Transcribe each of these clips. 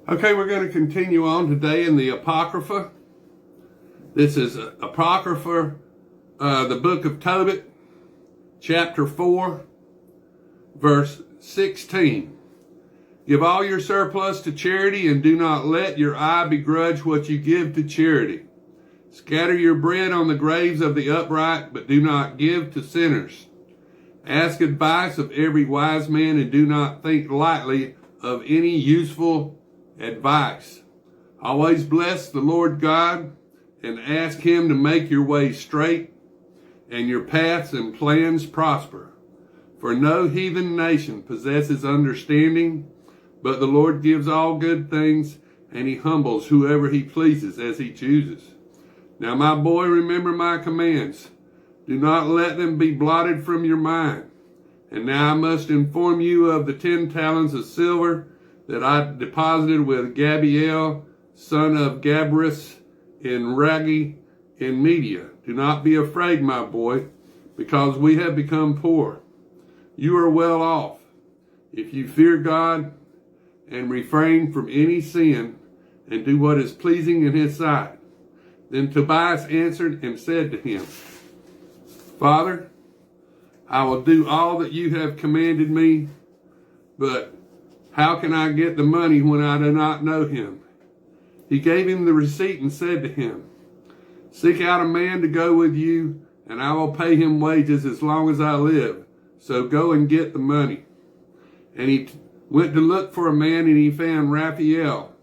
Okay, we're going to continue on today in the Apocrypha. This is Apocrypha, the book of Tobit, chapter 4, verse 16. Give all your surplus to charity, and do not let your eye begrudge what you give to charity. Scatter your bread on the graves of the upright, but do not give to sinners. Ask advice of every wise man, and do not think lightly of any useful advice. Always bless the Lord God, and ask him to make your ways straight, and your paths and plans prosper. For no heathen nation possesses understanding, but the Lord gives all good things, and he humbles whoever he pleases as he chooses. Now, my boy, remember my commands. Do not let them be blotted from your mind. And now I must inform you of the 10 talents of silver that I deposited with Gabiel, son of Gabris, in Ragi in Media. Do not be afraid, my boy, because we have become poor. You are well off. If you fear God and refrain from any sin and do what is pleasing in his sight. Then Tobias answered and said to him, Father, I will do all that you have commanded me, but how can I get the money when I do not know him? He gave him the receipt and said to him, Seek out a man to go with you, and I will pay him wages as long as I live. So go and get the money. And he went to look for a man, and he found Raphael,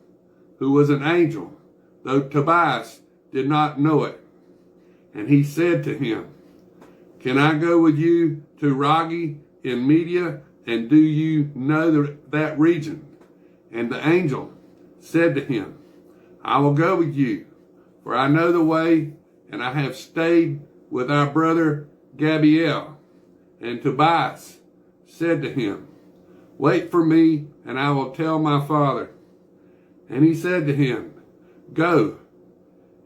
who was an angel, though Tobias did not know it. And he said to him, Can I go with you to Ragi in Media, and do you know that region? And the angel said to him, I will go with you, for I know the way, and I have stayed with our brother Gabiel. And Tobias said to him, Wait for me, and I will tell my father. And he said to him, Go,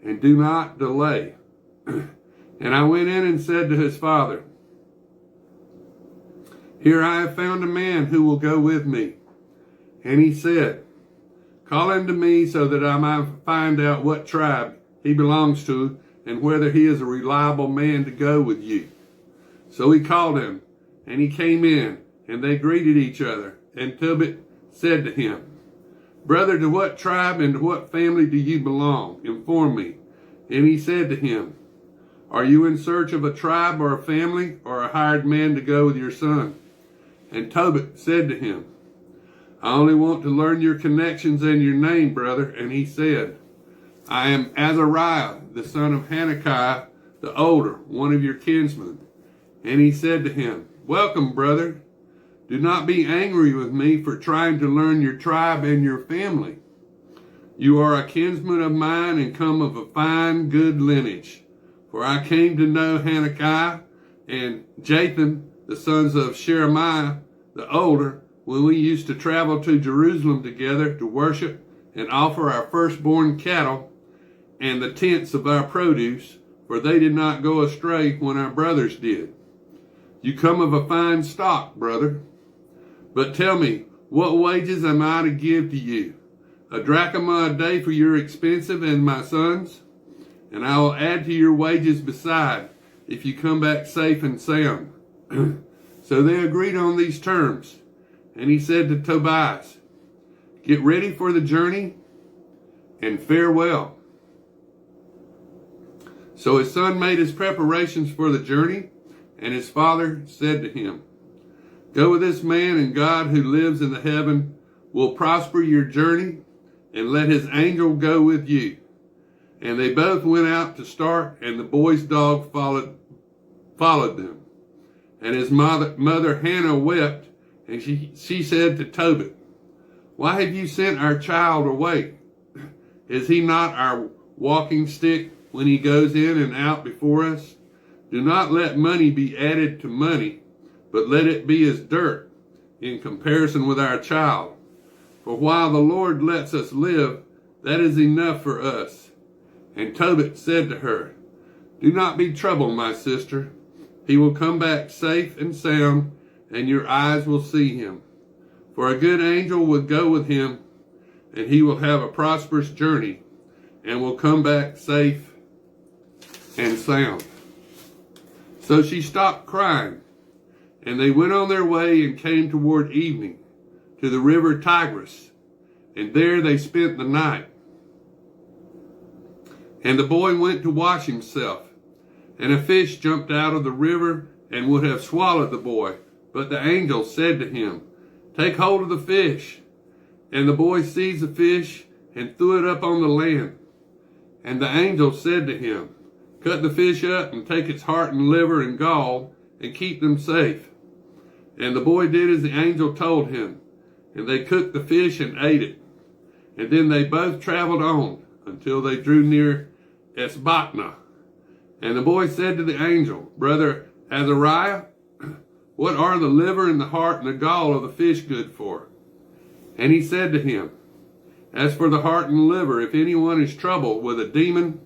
and do not delay. And I went in and said to his father, Here I have found a man who will go with me. And he said, Call him to me so that I might find out what tribe he belongs to and whether he is a reliable man to go with you. So he called him, and he came in, and they greeted each other. And Tobit said to him, Brother, to what tribe and to what family do you belong? Inform me. And he said to him, Are you in search of a tribe or a family or a hired man to go with your son? And Tobit said to him, I only want to learn your connections and your name, brother. And he said, I am Azariah, the son of Hananiah, the older, one of your kinsmen. And he said to him, Welcome, brother. Do not be angry with me for trying to learn your tribe and your family. You are a kinsman of mine and come of a fine, good lineage. For I came to know Hananiah and Jatham, the sons of Sheremiah, the older, when we used to travel to Jerusalem together to worship and offer our firstborn cattle and the tenths of our produce, for they did not go astray when our brothers did. You come of a fine stock, brother. But tell me, what wages am I to give to you? A drachma a day for your expensive and my sons? And I will add to your wages beside, if you come back safe and sound. So they agreed on these terms. And he said to Tobias, Get ready for the journey, and farewell. So his son made his preparations for the journey, and his father said to him, Go with this man, and God who lives in the heaven will prosper your journey, and let his angel go with you. And they both went out to start, and the boy's dog followed them. And his mother Hannah wept, and she said to Tobit, Why have you sent our child away? Is he not our walking stick when he goes in and out before us? Do not let money be added to money, but let it be as dirt in comparison with our child. For while the Lord lets us live, that is enough for us. And Tobit said to her, Do not be troubled, my sister. He will come back safe and sound, and your eyes will see him. For a good angel would go with him, and he will have a prosperous journey and will come back safe and sound." So she stopped crying, and they went on their way and came toward evening to the river Tigris, and there they spent the night. And the boy went to wash himself, and a fish jumped out of the river and would have swallowed the boy. But the angel said to him, "Take hold of the fish." And the boy seized the fish and threw it up on the land. And the angel said to him, "Cut the fish up and take its heart and liver and gall and keep them safe." And the boy did as the angel told him, and they cooked the fish and ate it. And then they both traveled on until they drew near Esbatna. And the boy said to the angel, "Brother Azariah, what are the liver and the heart and the gall of the fish good for?" And he said to him, "As for the heart and liver, if anyone is troubled with a demon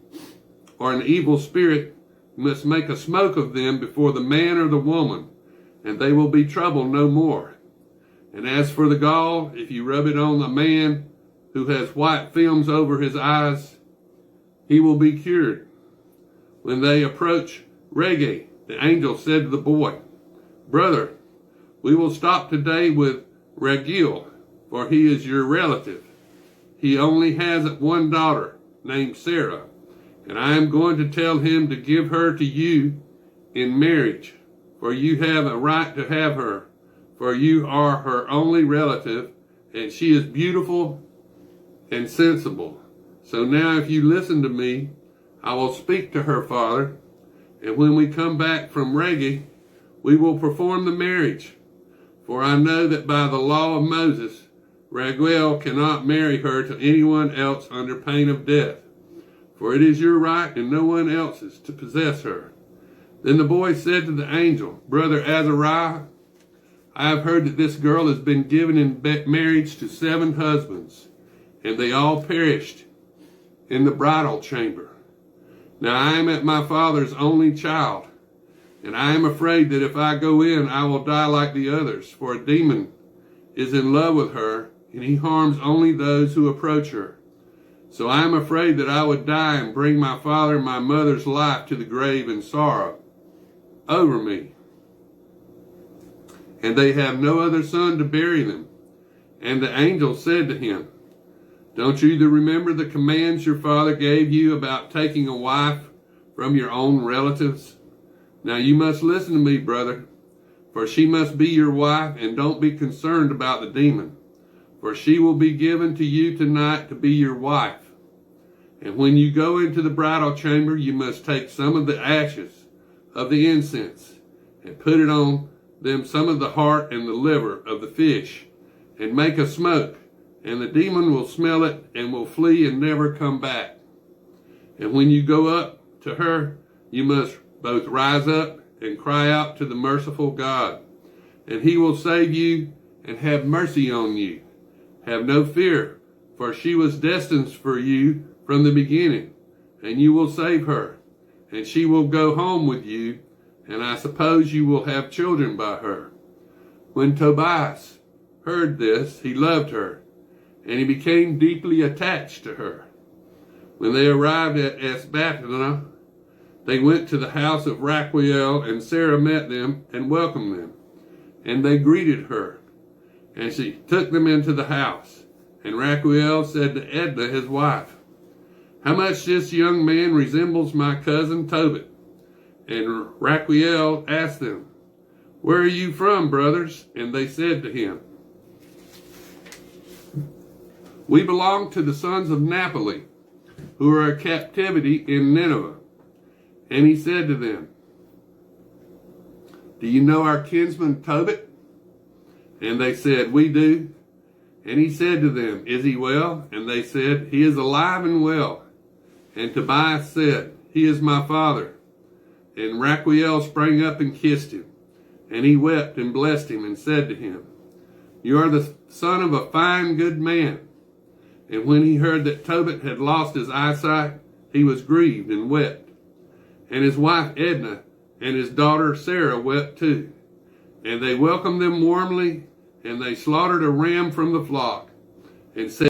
or an evil spirit, you must make a smoke of them before the man or the woman, and they will be troubled no more. And as for the gall, if you rub it on a man who has white films over his eyes, he will be cured." When they approached Reggae, the angel said to the boy, "Brother, we will stop today with Raguel, for he is your relative. He only has one daughter named Sarah, and I am going to tell him to give her to you in marriage, for you have a right to have her, for you are her only relative, and she is beautiful and sensible. So now if you listen to me, I will speak to her father, and when we come back from Reggae, we will perform the marriage. For I know that by the law of Moses, Raguel cannot marry her to anyone else under pain of death. For it is your right and no one else's to possess her." Then the boy said to the angel, "Brother Azariah, I have heard that this girl has been given in marriage to 7 husbands, and they all perished in the bridal chamber. Now I am my father's only child, and I am afraid that if I go in, I will die like the others, for a demon is in love with her, and he harms only those who approach her. So I am afraid that I would die and bring my father and my mother's life to the grave in sorrow over me. And they have no other son to bury them." And the angel said to him, "Don't you remember the commands your father gave you about taking a wife from your own relatives? Now you must listen to me, brother, for she must be your wife, and don't be concerned about the demon, for she will be given to you tonight to be your wife. And when you go into the bridal chamber, you must take some of the ashes of the incense and put it on them some of the heart and the liver of the fish, and make a smoke, and the demon will smell it and will flee and never come back. And when you go up to her, you must both rise up and cry out to the merciful God, and he will save you and have mercy on you. Have no fear, for she was destined for you from the beginning, and you will save her, and she will go home with you, and I suppose you will have children by her." When Tobias heard this, he loved her, and he became deeply attached to her. When they arrived at Esbatana, they went to the house of Raguel, and Sarah met them and welcomed them, and they greeted her, and she took them into the house. And Raguel said to Edna, his wife, "How much this young man resembles my cousin Tobit." And Raguel asked them, "Where are you from, brothers?" And they said to him, "We belong to the sons of Naphtali, who are in captivity in Nineveh." And he said to them, "Do you know our kinsman Tobit?" And they said, "We do." And he said to them, "Is he well?" And they said, "He is alive and well." And Tobias said, "He is my father." And Raguel sprang up and kissed him. And he wept and blessed him and said to him, "You are the son of a fine, good man." And when he heard that Tobit had lost his eyesight, he was grieved and wept. And his wife Edna and his daughter Sarah wept too. And they welcomed them warmly, and they slaughtered a ram from the flock, and said,